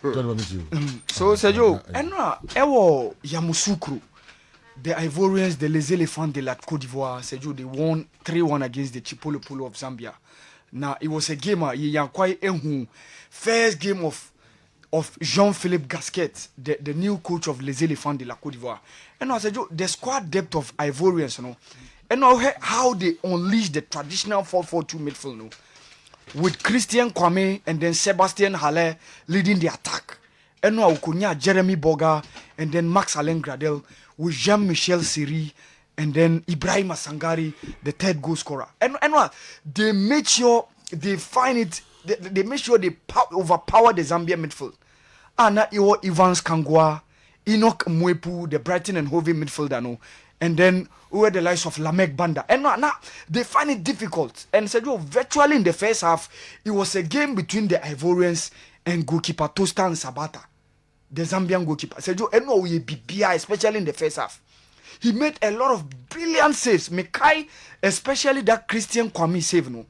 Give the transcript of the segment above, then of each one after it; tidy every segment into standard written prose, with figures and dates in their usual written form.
So Sergio, ewo Yamoussoukro, the Ivorians, the Les Elephants de la Côte d'Ivoire, Sergio, they won 3-1 against the Chipolo Polo of Zambia. Now it was a game first game of Jean-Philippe Gasquet, the new coach of Les Elephants de la Côte d'Ivoire. And I said, the squad depth of Ivorians, and how they unleashed the traditional 4-4-2 midfield, with Christian Kwame and then Sebastian Haller leading the attack. And now Ukunya, Jeremy Boga, and then Max Alain Gradel with Jean-Michel Siri, and then Ibrahim Sangari, the third goal scorer. And what? They made sure they find it, they made sure they overpower the Zambia midfield. And now Evans Kangwa, Enoch Mwepu, the Brighton and Hove midfielder, no. And then we were the likes of Lamek Banda. And now they find it difficult. And said, virtually in the first half, it was a game between the Ivorians and goalkeeper Tostan Sabata, the Zambian goalkeeper. Said, and no, we BBI, especially in the first half. He made a lot of brilliant saves. Mekai, especially that Christian Kwame save, no.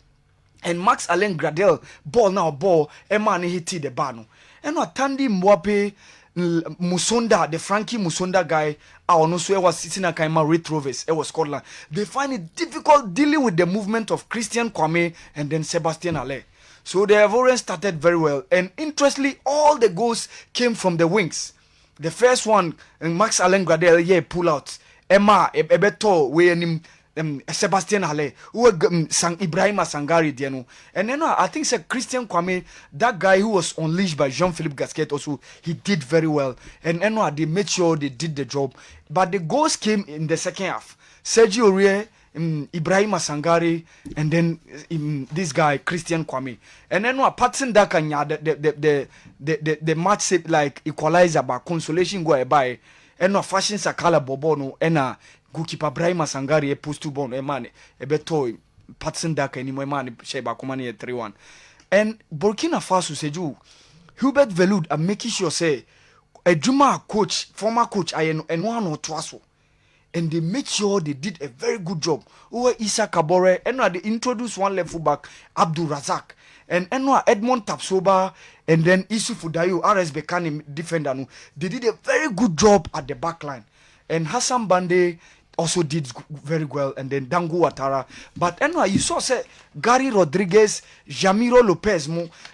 And Max Alain Gradel, ball, Emma hit the bar, no. And no, Tandy Mwape, Musonda, the Frankie Musonda guy, also was sitting at Kaima Red Rovers, it was Scotland. They find it difficult dealing with the movement of Christian Kwame and then Sebastian Haller. So the Ivorians started very well. And interestingly, all the goals came from the wings. The first one, Max Alain Gradel, pull out. Emma, Ebeto, we Sebastian Haller, who Ibrahim Sangari, Diano. And then I think Christian Kwame, that guy who was unleashed by Jean-Philippe Gasquet, also, he did very well. And then they made sure they did the job. But the goals came in the second half. Sergio Aurier, Ibrahim Sangari, and then this guy, Christian Kwame. And then Patson Dakanya, the match shape like equalizer, but consolation go by. And fashion Sakala Bobono, and goalkeeper Brahima Sangari post to bone a man a beto Patson Daka any man Sheba Komani 3-1. And Burkina Faso Seju Hubert Velud are making sure say a Juma coach, former coach I and one or twaso. And they made sure they did a very good job. Uwe Issa Kabore, and they introduced one left fullback, Abdul Razak. And Edmond Tapsoba, and then Isu Fudayo, RS Bekani defender. They did a very good job at the back line. And Hassan Bande also did very well, and then Dango Ouattara. But you saw say Gary Rodriguez, Jamiro Lopez,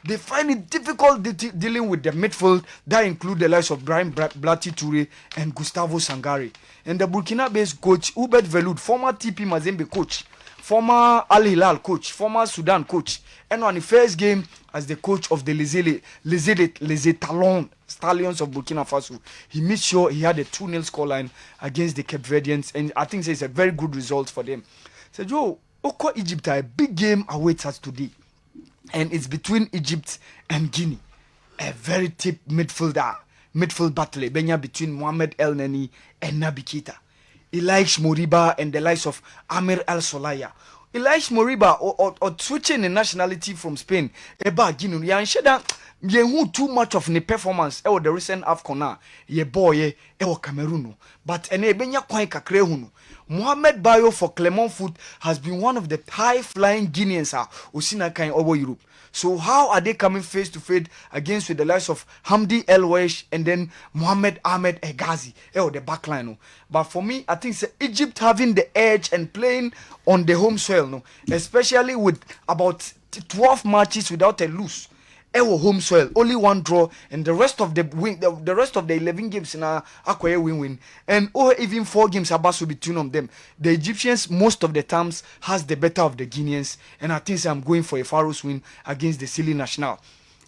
they find it difficult dealing with the midfield that include the likes of Brian Blati Toure and Gustavo Sangari. And the Burkina-based coach Hubert Velud, former TP Mazembe coach, former Al Hilal coach, former Sudan coach, and on the first game as the coach of the Les Talons Stallions of Burkina Faso, he made sure he had a 2-0 scoreline against the Cape Verdeans, and I think it's a very good result for them. So Joe, Oko Egypt, a big game awaits us today, and it's between Egypt and Guinea. A very tip midfield battle, Benya between Mohamed El Neni and Naby Keita. Elias Moriba and the likes of Amir El Solaya. Elias Moriba or switching the nationality from Spain. Eba Guinea, Yehu too much of the performance the recent AFCON ye boy Cameroon, but benya kwan kakre hunu. Mohamed Bayo for Clermont Foot has been one of the high-flying Guineans Osina kind over Europe. So how are they coming face to face against with the likes of Hamdi El Wesh and then Mohamed Ahmed Egazi the backline? But for me, I think Egypt having the edge and playing on the home soil, especially with about 12 matches without a lose. Home soil, only one draw, and the rest of the rest of the 11 games in Akwaye win, and even 4 games abaso between them. The Egyptians most of the times has the better of the Guineans, and I think I'm going for a Pharaohs win against the Silly National.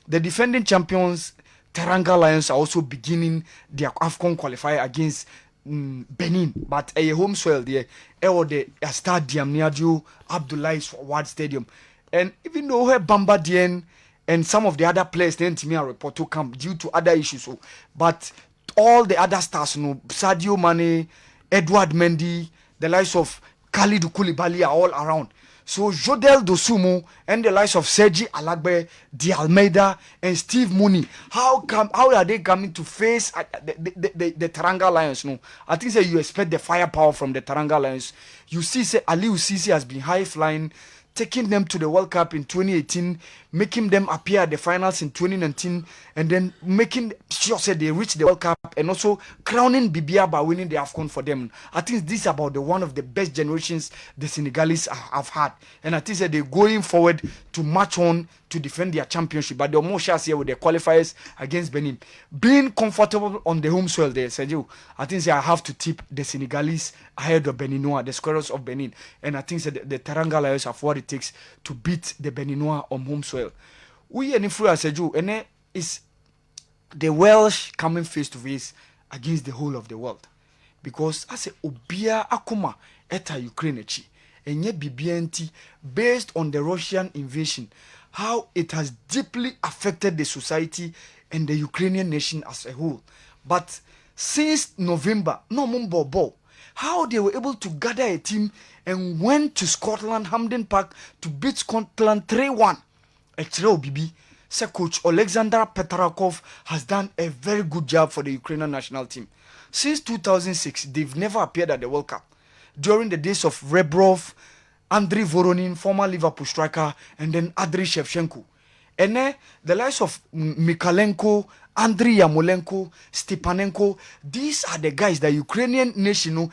The defending champions Teranga Lions are also beginning their AFCON qualifier against Benin, but a home soil there, the Stadium Niadio Abdoulaye Wade Stadium, and even though Bamba Dieng and some of the other players didn't to me a report to come due to other issues. But all the other stars, Sadio Mane, Edouard Mendy, the likes of Khalidou Koulibaly are all around. So Jodel Dosumu and the likes of Sergi Alagbe, Di Almeida, and Steve Mooney, how are they coming to face the Teranga Lions? I think you expect the firepower from the Teranga Lions. You see, Aliou Cisse has been high flying. taking them to the World Cup in 2018, making them appear at the finals in 2019, and then making sure that they reach the World Cup, and also crowning Bibia by winning the AFCON for them. I think this is about one of the best generations the Senegalese have had, and I think that they're going forward to march on to defend their championship. But the almost shares here with the qualifiers against Benin, being comfortable on the home soil there, Sergio, I think that I have to tip the Senegalese ahead of Beninois, the Squirrels of Benin, and I think that the Teranga Lions have what it takes to beat the Beninois on home soil. We and Sergio, and then is the Welsh coming face to face against the whole of the world, because I say Obia Akuma eta Ukraine echi enye BBNT based on the Russian invasion, how it has deeply affected the society and the Ukrainian nation as a whole. But since November, no mumbo, how they were able to gather a team and went to Scotland, Hampden Park, to beat Scotland 3-1. Bibi, Sir Coach Alexander Petrakov has done a very good job for the Ukrainian national team. Since 2006, they've never appeared at the World Cup. During the days of Rebrov, Andriy Voronin, former Liverpool striker, and then Andriy Shevchenko. And then the likes of Mikalenko, Andriy Yamolenko, Stepanenko, these are the guys, the Ukrainian nation,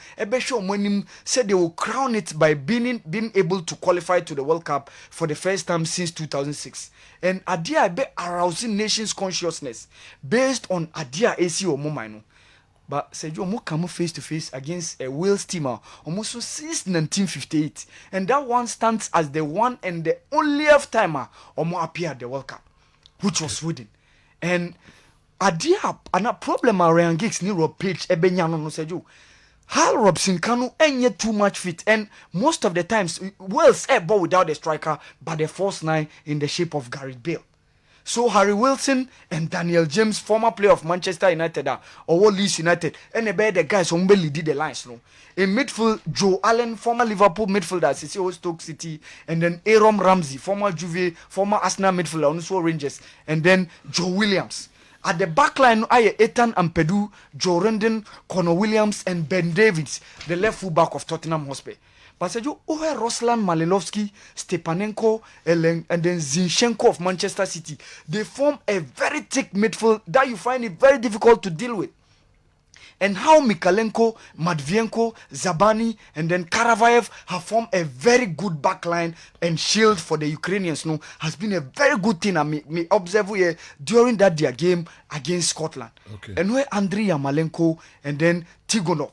said they will crown it by being able to qualify to the World Cup for the first time since 2006. And Adia be arousing nations' consciousness based on Adia AC or Momaino. But Sergio Mo come face to face against a Wales team almost since 1958, and that one stands as the one and the only timer Omo appear at the World Cup, which was Sweden. And Adia and a problem around gigs ni Rob Page Ebenyano no Sergio. Hal Robson Kanu ain't too much fit, and most of the times Wales ball without a striker, but the false nine in the shape of Gareth Bale. So Harry Wilson and Daniel James, former player of Manchester United or Leeds United, and the guys who lead the lines. No, in midfield, Joe Allen, former Liverpool midfielder, CCO Stoke City, and then Aaron Ramsey, former Juve, former Arsenal midfielder, also Rangers, and then Joe Williams. At the back line, I Ethan Ampadu, Joe Rendon, Connor Williams, and Ben Davies, the left full back of Tottenham Hotspur. But Sergio, Ruslan Malinovsky, Stepanenko, and then Zinchenko of Manchester City, they form a very thick midfield that you find it very difficult to deal with. And how Mikalenko, Matvienko, Zabani, and then Karavayev have formed a very good backline and shield for the Ukrainians. No, has been a very good thing. I me observe here during that their game against Scotland. Okay. And where Andriy Yarmolenko and then Tigonov.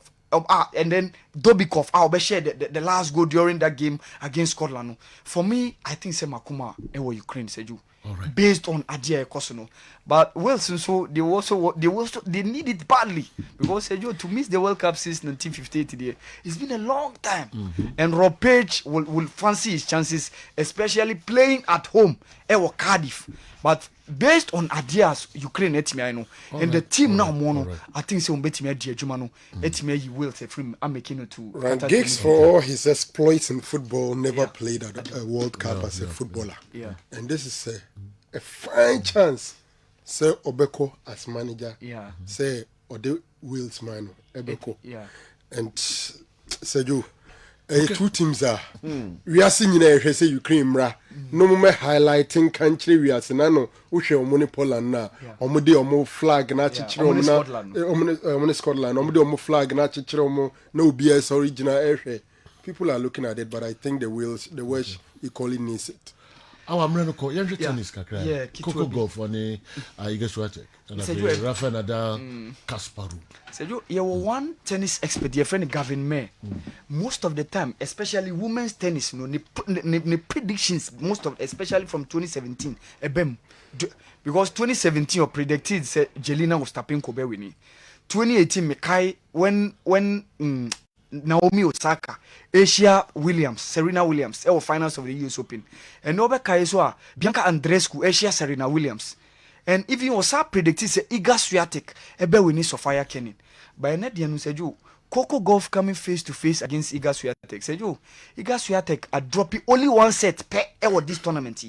And then Dobikov, I'll share the last goal during that game against Scotland. For me, I think Semakuma and Ukraine said you. Right. Based on Adia Kosono. But Wilson, so they need it badly, because to miss the World Cup since 1958 today, it's been a long time. Mm-hmm. And Rob Page will fancy his chances, especially playing at home or Cardiff. But based on Adia's Ukraine etime I know, and the team now mono, I think so betime Adia Jumano, etime he will say from I'm making it to Right. Giggs, for all his exploits in football, never played at a World Cup as a footballer. Yeah. And this is a fine chance. Say Obeko as manager. Yeah. Say Ode Wales man Obeko. Yeah. And Sergio, two teams are. We are seeing in say Ukraine mra. No more highlighting country we are senano. Ushe omoni Poland na. Omode omo flag na chichiro na. Omoni Scotland. Omode omo flag na chichiro omo no BS original area. People are looking at it, but I think the Welsh equally needs it. Our Mrenoko, you're tennis, Kakra. Coco Golf on a Igaswatek. And Rafa Nadal, Kasparu. So you were one tennis expert, your friend Gavin May. Most of the time, especially women's tennis, the predictions, especially from 2017, because 2017 you predicted said Jelena was tapping Kobe winning. 2018, Mekai when Naomi Osaka, Serena Williams, finals of the US Open. And Nobel Kaiswa, Bianca Andreescu, Serena Williams. And even Osaka predicted Iga Swiatek, winning Sofia Kenin. By Nedian said you, Coco Golf coming face to face against Iga Swiatek. Said you, Iga Swiatek are dropping only one set per this tournament.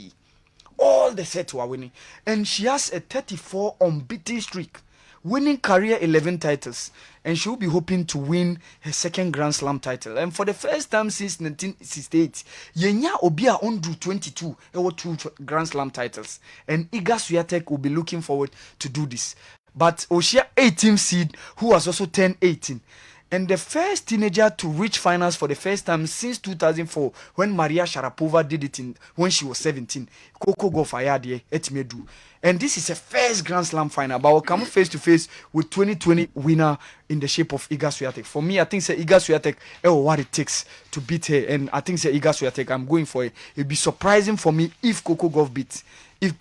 All the sets were winning. And she has a 34 unbeaten streak winning career 11 titles, and she will be hoping to win her second Grand Slam title. And for the first time since 1968, Yenya Obia Ondu 22, there were 2 Grand Slam titles, and Iga Swiatek will be looking forward to do this. But Oshia 18th seed, who was also 10-18. And the first teenager to reach finals for the first time since 2004, when Maria Sharapova did it when she was 17. Coco Gauff ayade etmedu. And this is a first Grand Slam final, but we'll come face to face with 2020 winner in the shape of Iga Swiatek. For me, I think say Iga Swiatek, what it takes to beat her, and I think say Iga Swiatek, I'm going for it. It'd be surprising for me if Coco Gauff beats Iga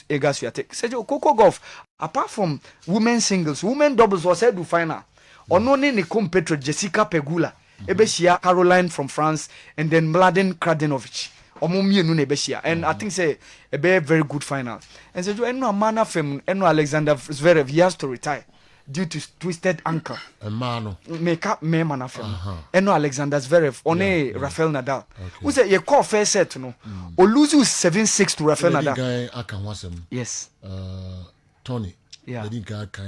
Swiatek. Sergio, Coco Gauff, apart from women's singles, women doubles was said to final. Onone ne compatriot Jessica Pegula, Ebeshia Caroline from France, and then Mladen Kradenovic. And I think say a very good final. And so eno Amana Fem, eno Alexander Zverev, he has to retire due to twisted ankle. Make up me manafem. Eno Alexander Zverev, one Rafael Nadal. Who say you call first set no? Or lose 7-6 to Rafael Nadal. Yes. Tony. Yeah. Yeah.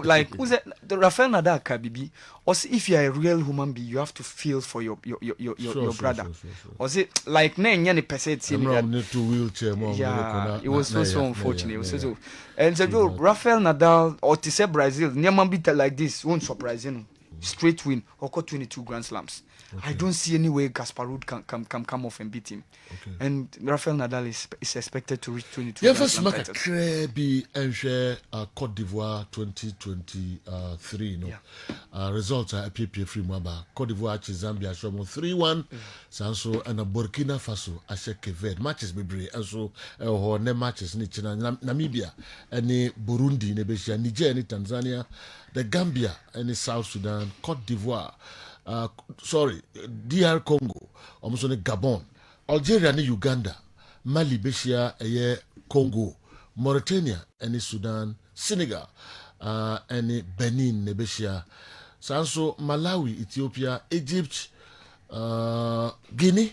Like who's it? The Rafael Nadal Kabibi. Or if you are a real human being, you have to feel for your brother. Sure. Or it like any percent? Wheelchair. Yeah, it was so unfortunate. It was so. And so Rafael Nadal or to say Brazil, near beat like this won't surprise you. Straight win, or 22 Grand Slams. Okay. I don't see any way Gasparud can come off and beat him. Okay. And Rafael Nadal is expected to reach 22 Grand Slam titles. Be Côte d'Ivoire 2023. No, results are PPA free Mwaba. Côte d'Ivoire Zambia show 3-1. Sanso and Burkina Faso Kessben matches be and so ne matches ni China Namibia and Burundi ne Besia Niger and Tanzania, the Gambia and South Sudan, Côte d'Ivoire. DR Congo, almost on Gabon, Algeria and Uganda, Mali, Beshia, Congo, Mauritania and Sudan, Senegal, and Benin, Nebeshia, Sanso, Malawi, Ethiopia, Egypt, Guinea,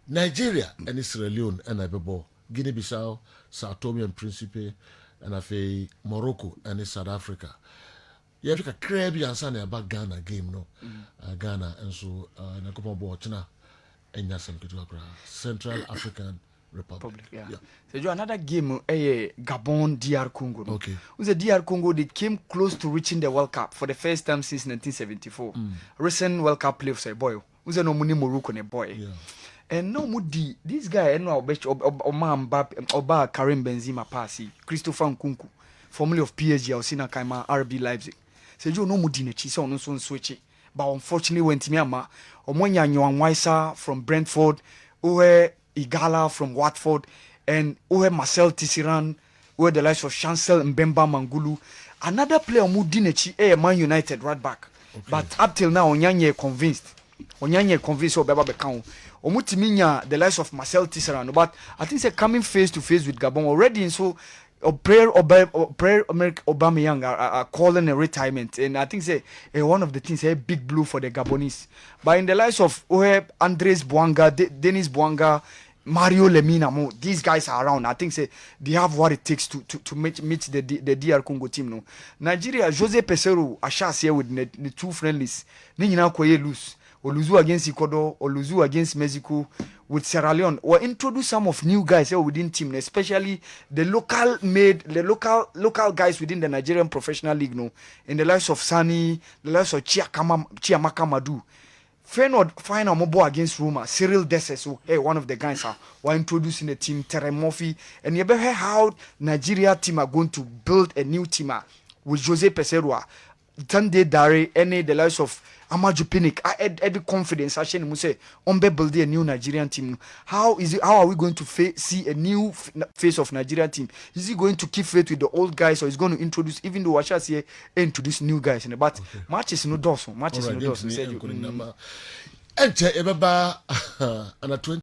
Nigeria, and Sierra Leone, and Ibebo, Guinea-Bissau, Sao Tome and Principe, and Afe, Morocco, and South Africa. You have to crab and Sunday about Ghana game, no? Ghana, and so Nakopo China and Yasan Central African Republic. Yeah. So another game, Gabon, DR Congo. No? Okay. With the DR Congo, they came close to reaching the World Cup for the first time since 1974. Recent World Cup playoffs, boy. Who's no money Morocco, boy. Yeah. And no Mudi, this guy, no Oba Karim Benzema Pasi, Christopher Nkunku, formerly of PSG, Osina Kaima, RB Leipzig. So you know Mudi ne so no so switch. But unfortunately went me ama Omonya Nwanwaisa from Brentford, Uwe Igala from Watford, and Uwe Marcel Tissiran, Uwe the likes of Chancel Mbemba Mangulu. Another player Mudi ne Man United right back. Okay. But up till now Onyanye convinced Obeba Bekao. Omutiminya the likes of Marcel Tisserand, but I think they're coming face to face with Gabon already, and so prayer Aubameyang are calling a retirement, and I think say one of the things big blue for the Gabonese. But in the likes of Andres Bouanga, Denis Bouanga, Mario Lemina, these guys are around. I think say they have what it takes to meet the DR Congo team. No, Nigeria, Jose Peseiro, Ashas here with the two friendlies. Nina Koye lose. Oluzu against Ecuador, Oluzu against Mexico, with Sierra Leone, or introduce some of new guys here within team, especially the local guys within the Nigerian Professional League, no, in the likes of Sani, the likes of Chiamaka Madu. Feyenoord final mobo against Roma, Cyril Desses, one of the guys were introducing the team, Terry Murphy, and you better hear how Nigeria team are going to build a new team with Jose Peseiro, Tande Dare, any the likes of Amaju Pinnick. I had confidence. I say, build a new Nigerian team. How are we going to see a new face of Nigerian team? Is he going to keep faith with the old guys, or is going to introduce, even though Washa say introduce new guys? But matches no dorsal. Matches no dorsal.